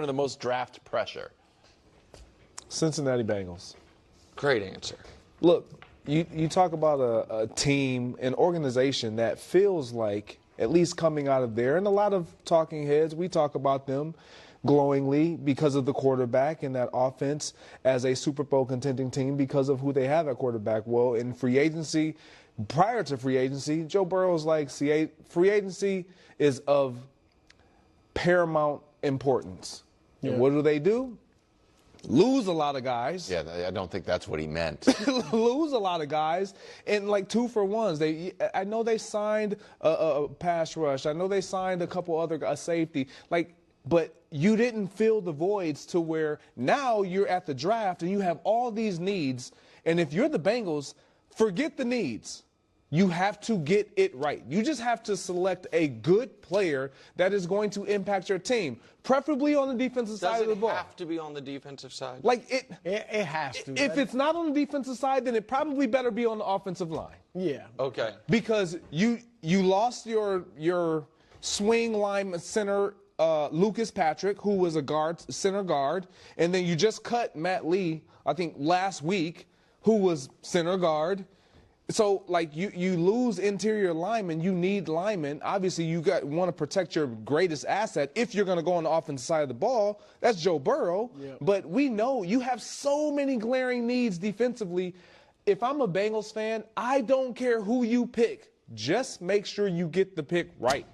under the most draft pressure? Cincinnati Bengals. Great answer. Look, you talk about a team, an organization that feels like, at least coming out of there, and a lot of talking heads, we talk about them glowingly because of the quarterback and that offense as a Super Bowl contending team because of who they have at quarterback. Well, in free agency, prior to free agency, Joe Burrow's like, free agency is of paramount importance. Yeah. And what do? Lose a lot of guys. Yeah, I don't think that's what he meant. Lose a lot of guys and like 2-for-1s. I know they signed a pass rush. I know they signed a couple other safety. But you didn't fill the voids to where now you're at the draft and you have all these needs. And if you're the Bengals, forget the needs. You have to get it right. You just have to select a good player that is going to impact your team, preferably on the defensive side of the ball. Does it have to be on the defensive side? It has to. If it's not on the defensive side, then it probably better be on the offensive line. Yeah. Okay. Because you lost your swing line center, Lucas Patrick, who was a center guard, and then you just cut Matt Lee, I think last week, who was center guard. So, you lose interior linemen, you need linemen. Obviously, you want to protect your greatest asset if you're going to go on the offensive side of the ball. That's Joe Burrow. Yep. But we know you have so many glaring needs defensively. If I'm a Bengals fan, I don't care who you pick. Just make sure you get the pick right.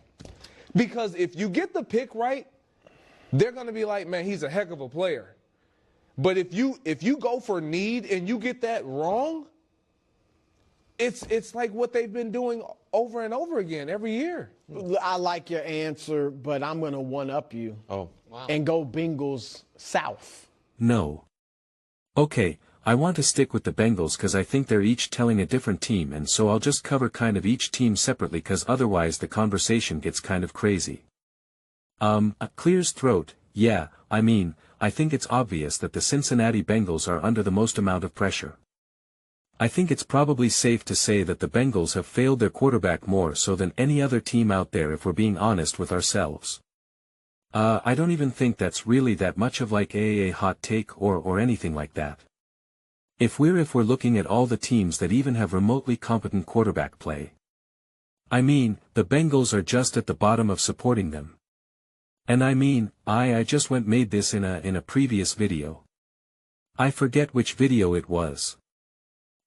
Because if you get the pick right, they're going to be like, man, he's a heck of a player. But if you go for need and you get that wrong, it's like what they've been doing over and over again every year. I like your answer, but I'm going to one-up you. Oh, wow. And go Bengals South. No. Okay, I want to stick with the Bengals because I think they're each telling a different team, and so I'll just cover kind of each team separately because otherwise the conversation gets kind of crazy. Clears throat, yeah, I think it's obvious that the Cincinnati Bengals are under the most amount of pressure. I think it's probably safe to say that the Bengals have failed their quarterback more so than any other team out there if we're being honest with ourselves. I don't even think that's really that much of like a hot take or anything like that. If we're looking at all the teams that even have remotely competent quarterback play. The Bengals are just at the bottom of supporting them. And I just made this in a previous video. I forget which video it was.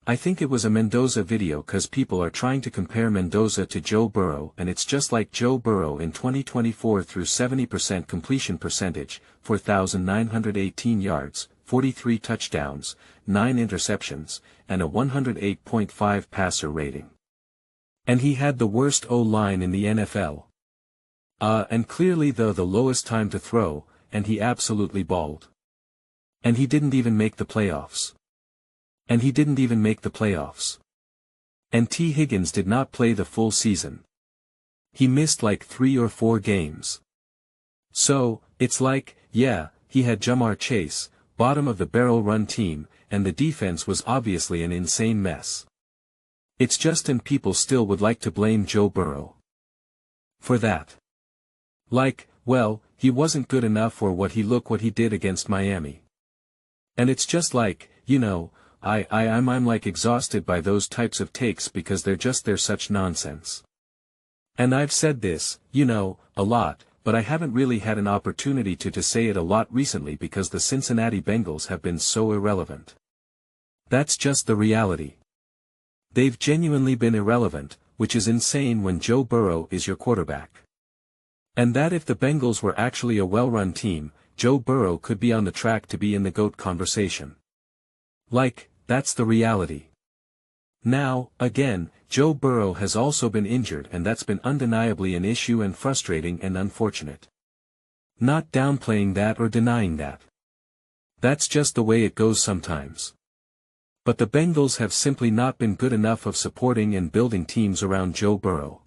I think it was a Mendoza video cause people are trying to compare Mendoza to Joe Burrow, and it's just like Joe Burrow in 2024 threw 70% completion percentage, 4,918 yards, 43 touchdowns, 9 interceptions, and a 108.5 passer rating. And he had the worst O-line in the NFL. And clearly the lowest time to throw, and he absolutely balled. And he didn't even make the playoffs. And T. Higgins did not play the full season. He missed like 3 or 4 games. So, it's like, yeah, he had Jamar Chase, bottom of the barrel run team, and the defense was obviously an insane mess. It's just and people still would like to blame Joe Burrow for that. Well, he wasn't good enough or what he did against Miami. And it's just like, I'm like exhausted by those types of takes because they're such nonsense. And I've said this, a lot, but I haven't really had an opportunity to say it a lot recently because the Cincinnati Bengals have been so irrelevant. That's just the reality. They've genuinely been irrelevant, which is insane when Joe Burrow is your quarterback. And that if the Bengals were actually a well-run team, Joe Burrow could be on the track to be in the GOAT conversation. That's the reality. Now, again, Joe Burrow has also been injured and that's been undeniably an issue and frustrating and unfortunate. Not downplaying that or denying that. That's just the way it goes sometimes. But the Bengals have simply not been good enough of supporting and building teams around Joe Burrow.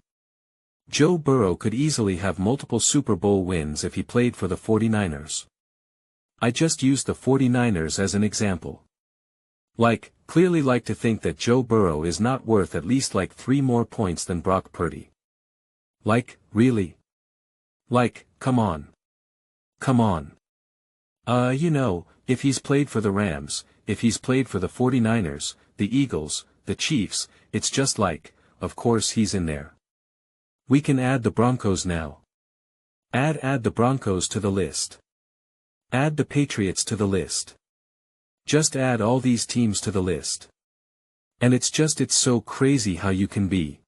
Joe Burrow could easily have multiple Super Bowl wins if he played for the 49ers. I just used the 49ers as an example. Clearly like to think that Joe Burrow is not worth at least 3 more points than Brock Purdy. Really? Come on. Come on. If he's played for the Rams, if he's played for the 49ers, the Eagles, the Chiefs, it's just like, of course he's in there. We can add the Broncos now. Add the Broncos to the list. Add the Patriots to the list. Just add all these teams to the list. And it's so crazy how you can be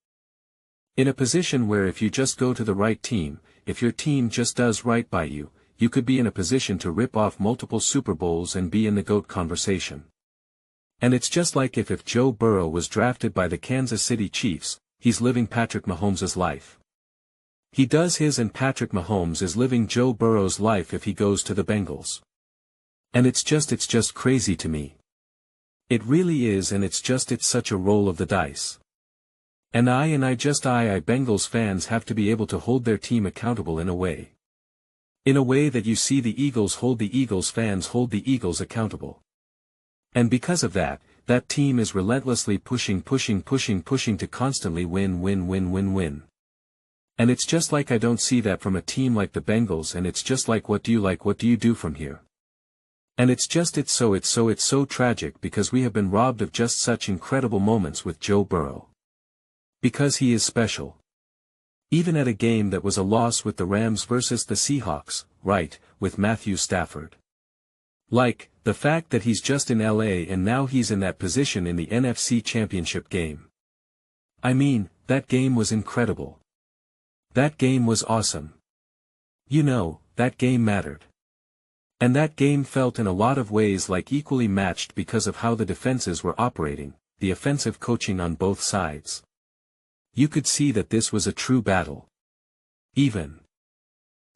in a position where if you just go to the right team, if your team just does right by you, you could be in a position to rip off multiple Super Bowls and be in the GOAT conversation. And it's just like if Joe Burrow was drafted by the Kansas City Chiefs, he's living Patrick Mahomes' life. He does his, and Patrick Mahomes is living Joe Burrow's life if he goes to the Bengals. And it's just crazy to me. It really is, and it's such a roll of the dice. And I Bengals fans have to be able to hold their team accountable in a way. In a way that you see the Eagles hold the Eagles, fans hold the Eagles accountable. And because of that, that team is relentlessly pushing to constantly win. And it's just like I don't see that from a team like the Bengals, and it's just like what do you do from here? And it's so tragic because we have been robbed of just such incredible moments with Joe Burrow. Because he is special. Even at a game that was a loss with the Rams versus the Seahawks, right, with Matthew Stafford. Like, the fact that he's just in LA and now he's in that position in the NFC Championship game. I mean, that game was incredible. That game was awesome. That game mattered. And that game felt in a lot of ways like equally matched because of how the defenses were operating, the offensive coaching on both sides. You could see that this was a true battle. Even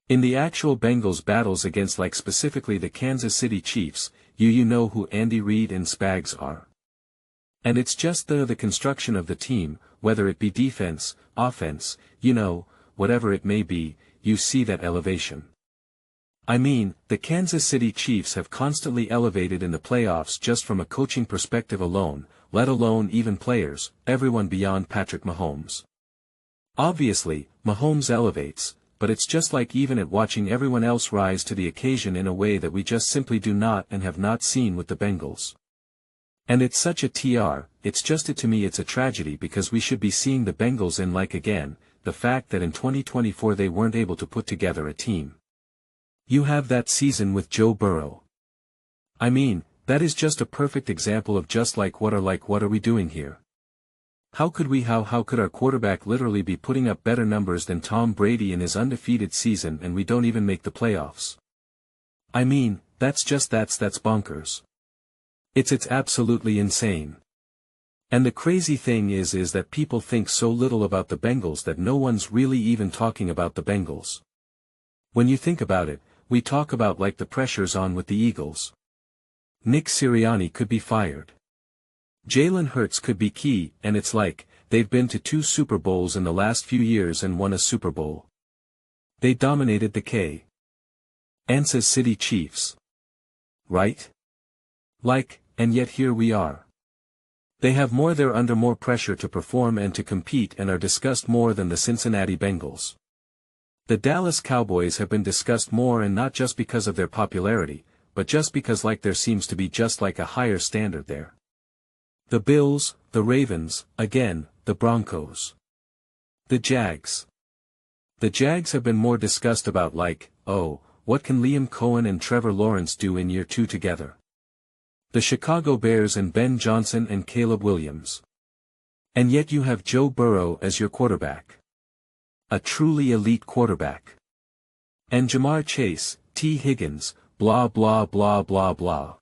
in the actual Bengals battles against like specifically the Kansas City Chiefs, you know who Andy Reid and Spags are. And it's just the construction of the team, whether it be defense, offense, whatever it may be, you see that elevation. I mean, the Kansas City Chiefs have constantly elevated in the playoffs just from a coaching perspective alone, let alone even players, everyone beyond Patrick Mahomes. Obviously, Mahomes elevates, but it's just like even at watching everyone else rise to the occasion in a way that we just simply do not and have not seen with the Bengals. And it's such a TR, to me it's a tragedy because we should be seeing the Bengals in like again, the fact that in 2024 they weren't able to put together a team. You have that season with Joe Burrow. I mean, that is just a perfect example of just like what are we doing here? How could our quarterback literally be putting up better numbers than Tom Brady in his undefeated season and we don't even make the playoffs? I mean, that's bonkers. It's absolutely insane. And the crazy thing is that people think so little about the Bengals that no one's really even talking about the Bengals. When you think about it, we talk about like the pressure's on with the Eagles. Nick Sirianni could be fired. Jalen Hurts could be key, and it's like, they've been to 2 Super Bowls in the last few years and won a Super Bowl. They dominated the Kansas City Chiefs. Right? Like, and yet here we are. They're under more pressure to perform and to compete and are discussed more than the Cincinnati Bengals. The Dallas Cowboys have been discussed more, and not just because of their popularity, but just because like there seems to be just like a higher standard there. The Bills, the Ravens, again, the Broncos. The Jags. The Jags have been more discussed about like, oh, what can Liam Cohen and Trevor Lawrence do in year 2 together? The Chicago Bears and Ben Johnson and Caleb Williams. And yet you have Joe Burrow as your quarterback. A truly elite quarterback. And Jamar Chase, T. Higgins, blah blah blah blah blah.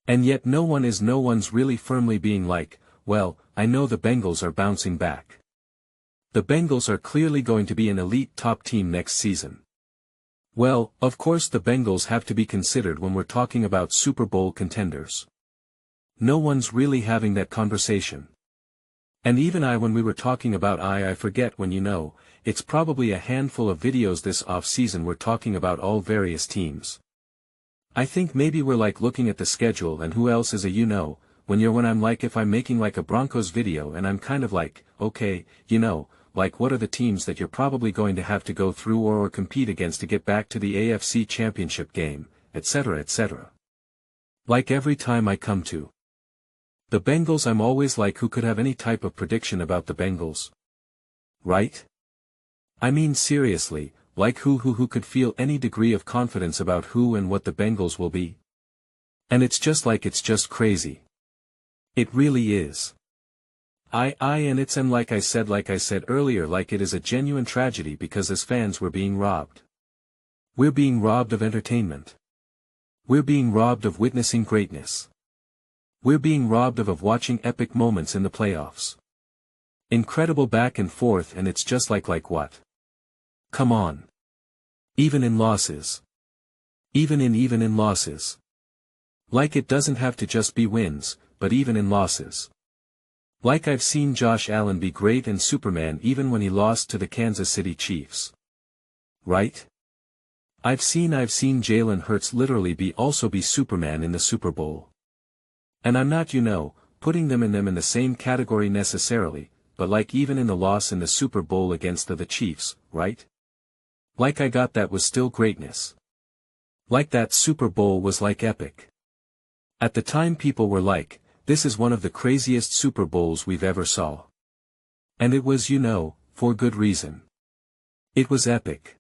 And yet no one's really firmly being like, well, I know the Bengals are bouncing back. The Bengals are clearly going to be an elite top team next season. Well, of course the Bengals have to be considered when we're talking about Super Bowl contenders. No one's really having that conversation. And even when we were talking about I forget when it's probably a handful of videos this off-season we're talking about all various teams. I think maybe we're like looking at the schedule and who else is when I'm like if I'm making like a Broncos video and I'm kind of like, okay, like what are the teams that you're probably going to have to go through or compete against to get back to the AFC Championship game, etc., etc. Like every time I come to the Bengals, I'm always like, who could have any type of prediction about the Bengals? Right? I mean seriously, like who could feel any degree of confidence about who and what the Bengals will be? And it's just crazy. It really is. And it's like I said earlier, like it is a genuine tragedy because as fans we're being robbed. We're being robbed of entertainment. We're being robbed of witnessing greatness. We're being robbed of watching epic moments in the playoffs. Incredible back and forth, and it's just like what? Come on. Even in losses. Even in losses. Like it doesn't have to just be wins, but even in losses. Like I've seen Josh Allen be great and Superman even when he lost to the Kansas City Chiefs. Right? I've seen Jalen Hurts literally be Superman in the Super Bowl. And I'm not, putting them in the same category necessarily, but like even in the loss in the Super Bowl against the Chiefs, right? Like I got that was still greatness. Like that Super Bowl was like epic. At the time people were like, this is one of the craziest Super Bowls we've ever saw. And it was, for good reason. It was epic.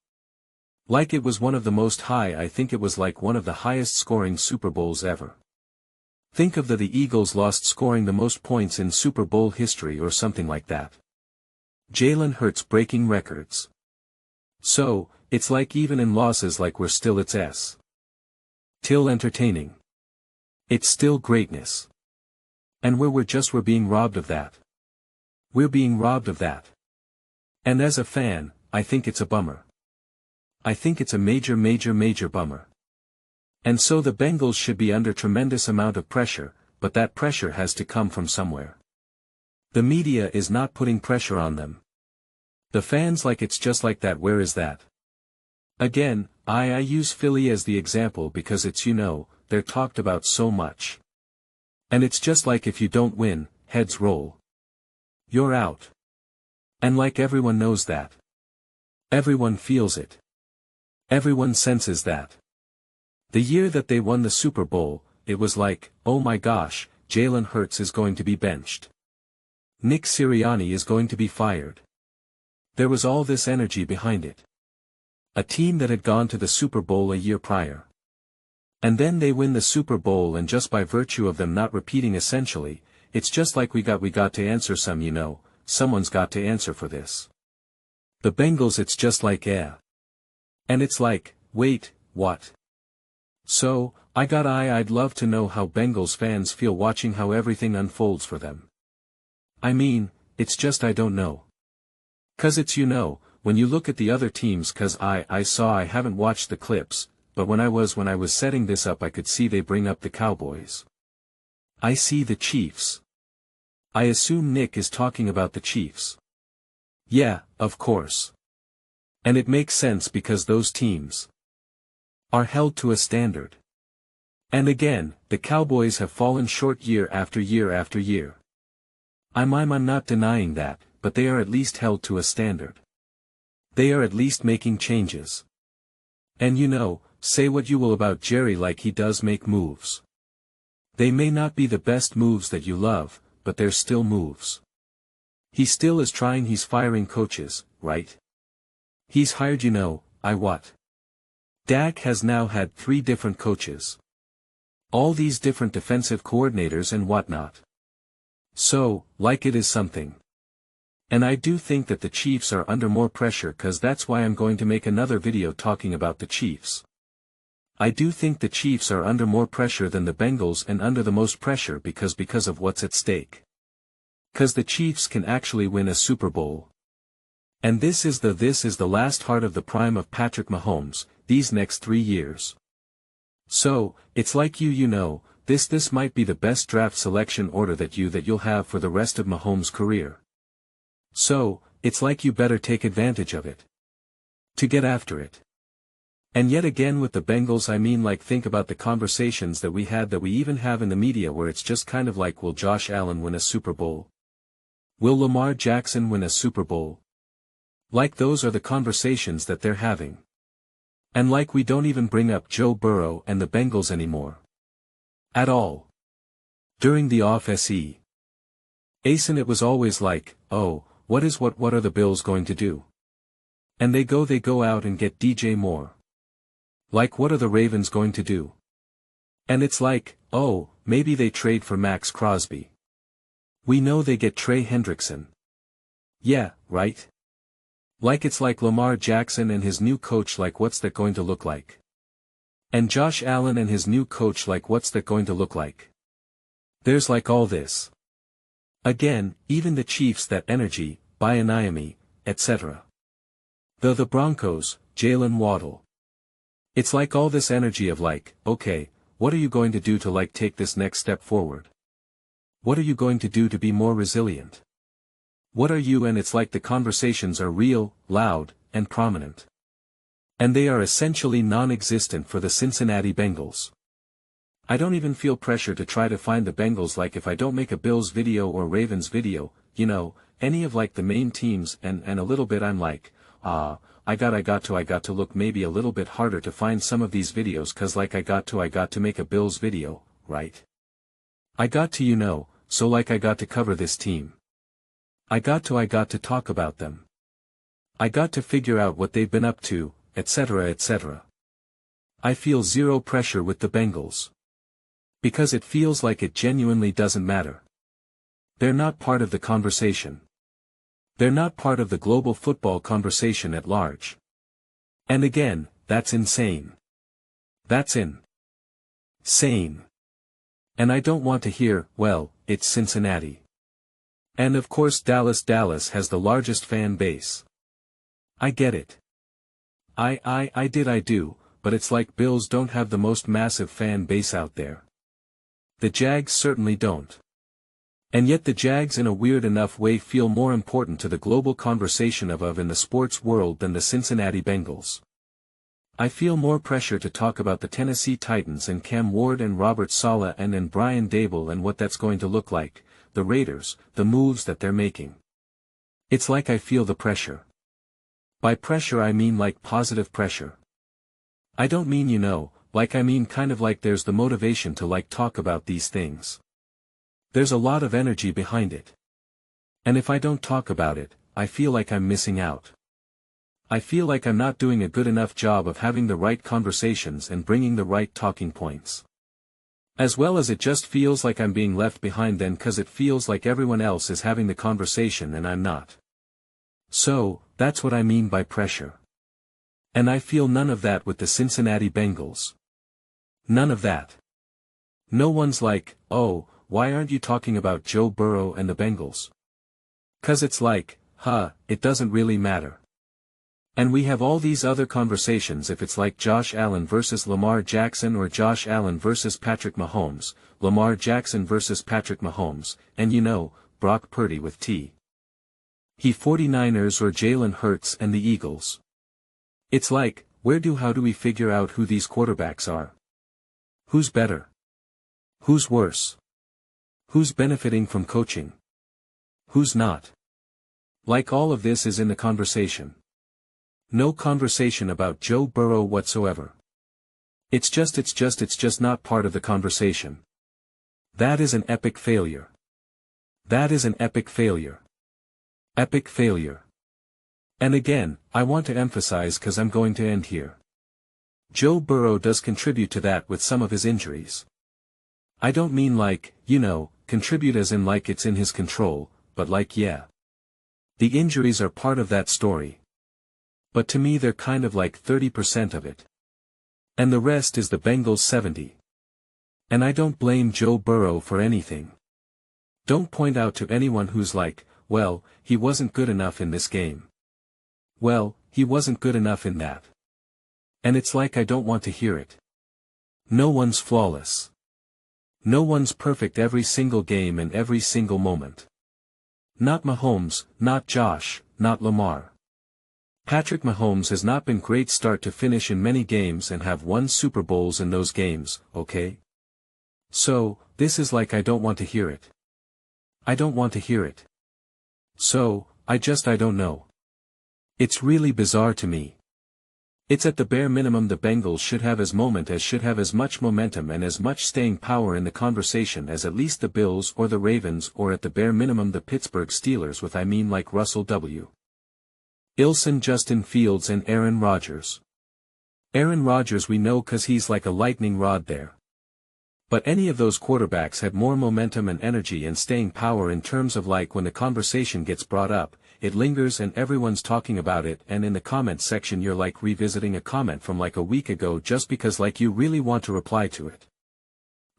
Like it was one of the most high, I think it was like one of the highest scoring Super Bowls ever. Think of the Eagles lost scoring the most points in Super Bowl history or something like that. Jalen Hurts breaking records. So, it's like even in losses like we're still till entertaining. It's still greatness. And we're being robbed of that. We're being robbed of that. And as a fan, I think it's a bummer. I think it's a major bummer. And so the Bengals should be under tremendous amount of pressure, but that pressure has to come from somewhere. The media is not putting pressure on them. The fans like it's just like that. Where is that? Again, I use Philly as the example because it's they're talked about so much. And it's just like if you don't win, heads roll. You're out. And like everyone knows that. Everyone feels it. Everyone senses that. The year that they won the Super Bowl, it was like, oh my gosh, Jalen Hurts is going to be benched. Nick Sirianni is going to be fired. There was all this energy behind it. A team that had gone to the Super Bowl a year prior. And then they win the Super Bowl, and just by virtue of them not repeating essentially, it's just like we got to answer someone's got to answer for this. The Bengals, it's just like And it's like, wait, what? So, I'd love to know how Bengals fans feel watching how everything unfolds for them. I mean, it's just I don't know. 'Cause it's when you look at the other teams, 'cause I haven't watched the clips, but when I was setting this up I could see they bring up the Cowboys. I see the Chiefs. I assume Nick is talking about the Chiefs. Yeah, of course. And it makes sense because those teams are held to a standard. And again, the Cowboys have fallen short year after year after year. I'm not denying that, but they are at least held to a standard. They are at least making changes. And say what you will about Jerry, like he does make moves. They may not be the best moves that you love, but they're still moves. He still is trying. He's firing coaches, right? He's hired what? Dak has now had 3 different coaches. All these different defensive coordinators and whatnot. So, like it is something. And I do think that the Chiefs are under more pressure, 'cause that's why I'm going to make another video talking about the Chiefs. I do think the Chiefs are under more pressure than the Bengals, and under the most pressure because of what's at stake. 'Cause the Chiefs can actually win a Super Bowl. And this is the last heart of the prime of Patrick Mahomes, these next 3 years. So, it's like this might be the best draft selection order that you'll have for the rest of Mahomes' career. So, it's like you better take advantage of it. To get after it. And yet again with the Bengals, I mean, like, think about the conversations that we even have in the media, where it's just kind of like, will Josh Allen win a Super Bowl? Will Lamar Jackson win a Super Bowl? Like, those are the conversations that they're having. And like we don't even bring up Joe Burrow and the Bengals anymore. At all. During the off-SE. Ace, and it was always like, oh, what are the Bills going to do? And they go out and get DJ Moore. Like, what are the Ravens going to do? And it's like, oh, maybe they trade for Max Crosby. We know they get Trey Hendrickson. Yeah, right? Like, it's like Lamar Jackson and his new coach, like, what's that going to look like? And Josh Allen and his new coach, like, what's that going to look like? There's like all this. Again, even the Chiefs, that energy, Bieniemy, etc. The Broncos, Jalen Waddle. It's like all this energy of like, okay, what are you going to do to like take this next step forward? What are you going to do to be more resilient? What are you? And it's like the conversations are real, loud, and prominent. And they are essentially non-existent for the Cincinnati Bengals. I don't even feel pressure to try to find the Bengals, like if I don't make a Bills video or Ravens video, you know, any of like the main teams, and a little bit I'm like, I got to look maybe a little bit harder to find some of these videos, cause like I got to make a Bills video, right? I got to, you know, so like I got to cover this team. I got to talk about them. I got to figure out what they've been up to, etc. etc. I feel zero pressure with the Bengals. Because it feels like it genuinely doesn't matter. They're not part of the conversation. They're not part of the global football conversation at large. And again, that's insane. That's insane. And I don't want to hear, well, it's Cincinnati. And of course Dallas has the largest fan base. I get it. I do, but it's like Bills don't have the most massive fan base out there. The Jags certainly don't. And yet the Jags in a weird enough way feel more important to the global conversation of in the sports world than the Cincinnati Bengals. I feel more pressure to talk about the Tennessee Titans and Cam Ward and Robert Saleh and Brian Dable and what that's going to look like, the Raiders, the moves that they're making. It's like I feel the pressure. By pressure I mean like positive pressure. I don't mean, you know, like I mean kind of like there's the motivation to like talk about these things. There's a lot of energy behind it. And if I don't talk about it, I feel like I'm missing out. I feel like I'm not doing a good enough job of having the right conversations and bringing the right talking points. As well as it just feels like I'm being left behind then, cause it feels like everyone else is having the conversation and I'm not. So, that's what I mean by pressure. And I feel none of that with the Cincinnati Bengals. None of that. No one's like, oh, why aren't you talking about Joe Burrow and the Bengals? Cause it's like, it doesn't really matter. And we have all these other conversations if it's like Josh Allen versus Lamar Jackson or Josh Allen versus Patrick Mahomes, Lamar Jackson versus Patrick Mahomes, and you know, Brock Purdy with He 49ers or Jalen Hurts and the Eagles. It's like, how do we figure out who these quarterbacks are? Who's better? Who's worse? Who's benefiting from coaching? Who's not? Like all of this is in the conversation. No conversation about Joe Burrow whatsoever. It's just not part of the conversation. That is an epic failure. That is an epic failure. Epic failure. And again, I want to emphasize cause I'm going to end here. Joe Burrow does contribute to that with some of his injuries. I don't mean like, you know, contribute as in like it's in his control, but like yeah. The injuries are part of that story. But to me they're kind of like 30% of it. And the rest is the Bengals 70. And I don't blame Joe Burrow for anything. Don't point out to anyone who's like, well, he wasn't good enough in this game. Well, he wasn't good enough in that. And it's like I don't want to hear it. No one's flawless. No one's perfect every single game and every single moment. Not Mahomes, not Josh, not Lamar. Patrick Mahomes has not been great start to finish in many games and have won Super Bowls in those games, okay? So, this is like I don't want to hear it. I don't want to hear it. So, I don't know. It's really bizarre to me. It's at the bare minimum the Bengals should have as much momentum and as much staying power in the conversation as at least the Bills or the Ravens, or at the bare minimum the Pittsburgh Steelers with like Russell W. Wilson, Justin Fields and Aaron Rodgers. Aaron Rodgers we know 'cause he's like a lightning rod there. But any of those quarterbacks had more momentum and energy and staying power in terms of like when the conversation gets brought up, it lingers and everyone's talking about it, and in the comments section you're like revisiting a comment from like a week ago just because like you really want to reply to it.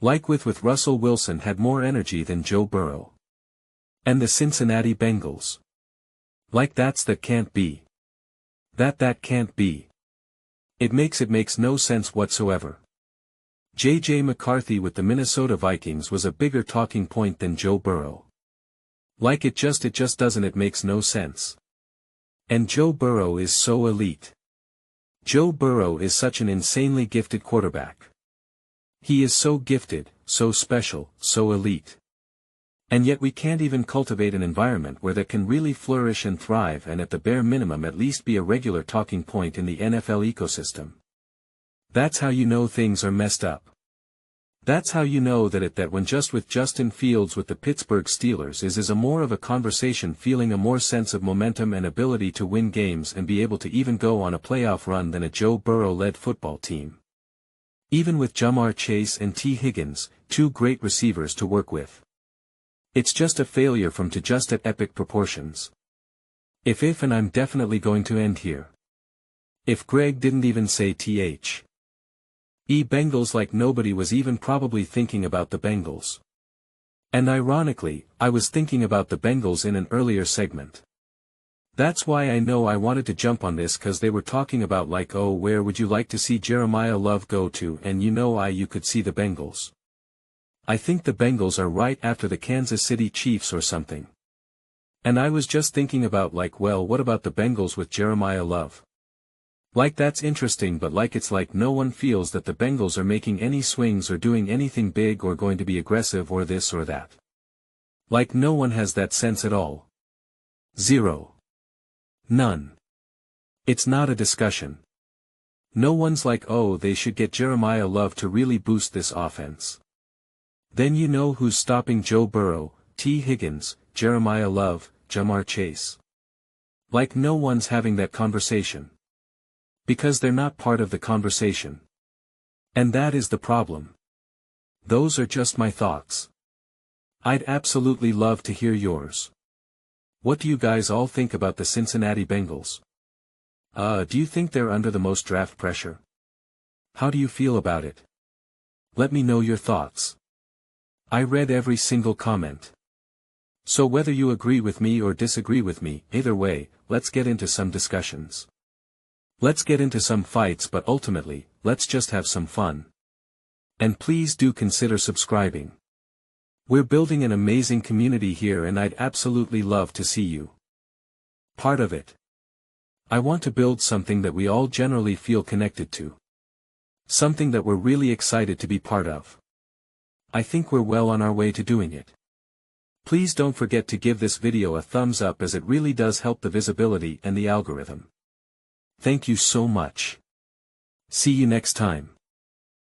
Like with Russell Wilson had more energy than Joe Burrow. And the Cincinnati Bengals. Like that can't be. That can't be. It makes no sense whatsoever. J.J. McCarthy with the Minnesota Vikings was a bigger talking point than Joe Burrow. Like it just doesn't, it makes no sense. And Joe Burrow is so elite. Joe Burrow is such an insanely gifted quarterback. He is so gifted, so special, so elite. And yet we can't even cultivate an environment where that can really flourish and thrive and at the bare minimum at least be a regular talking point in the NFL ecosystem. That's how you know things are messed up. That's how you know that when just with Justin Fields with the Pittsburgh Steelers is a more of a conversation, feeling a more sense of momentum and ability to win games and be able to even go on a playoff run than a Joe Burrow-led football team. Even with Jamar Chase and T. Higgins, two great receivers to work with. It's just a failure from to just at epic proportions. If and I'm definitely going to end here. If Greg didn't even say TH. Bengals like nobody was even probably thinking about the Bengals. And ironically, I was thinking about the Bengals in an earlier segment. That's why I know I wanted to jump on this, 'cause they were talking about like, oh, where would you like to see Jeremiah Love go to, and you could see the Bengals. I think the Bengals are right after the Kansas City Chiefs or something. And I was just thinking about like, well, what about the Bengals with Jeremiah Love? Like that's interesting, but like it's like no one feels that the Bengals are making any swings or doing anything big or going to be aggressive or this or that. Like no one has that sense at all. Zero. None. It's not a discussion. No one's like, oh, they should get Jeremiah Love to really boost this offense. Then you know who's stopping Joe Burrow, T. Higgins, Jeremiah Love, Jamar Chase. Like no one's having that conversation. Because they're not part of the conversation. And that is the problem. Those are just my thoughts. I'd absolutely love to hear yours. What do you guys all think about the Cincinnati Bengals? Do you think they're under the most draft pressure? How do you feel about it? Let me know your thoughts. I read every single comment. So whether you agree with me or disagree with me, either way, let's get into some discussions. Let's get into some fights, but ultimately, let's just have some fun. And please do consider subscribing. We're building an amazing community here and I'd absolutely love to see you part of it. I want to build something that we all generally feel connected to. Something that we're really excited to be part of. I think we're well on our way to doing it. Please don't forget to give this video a thumbs up, as it really does help the visibility and the algorithm. Thank you so much. See you next time.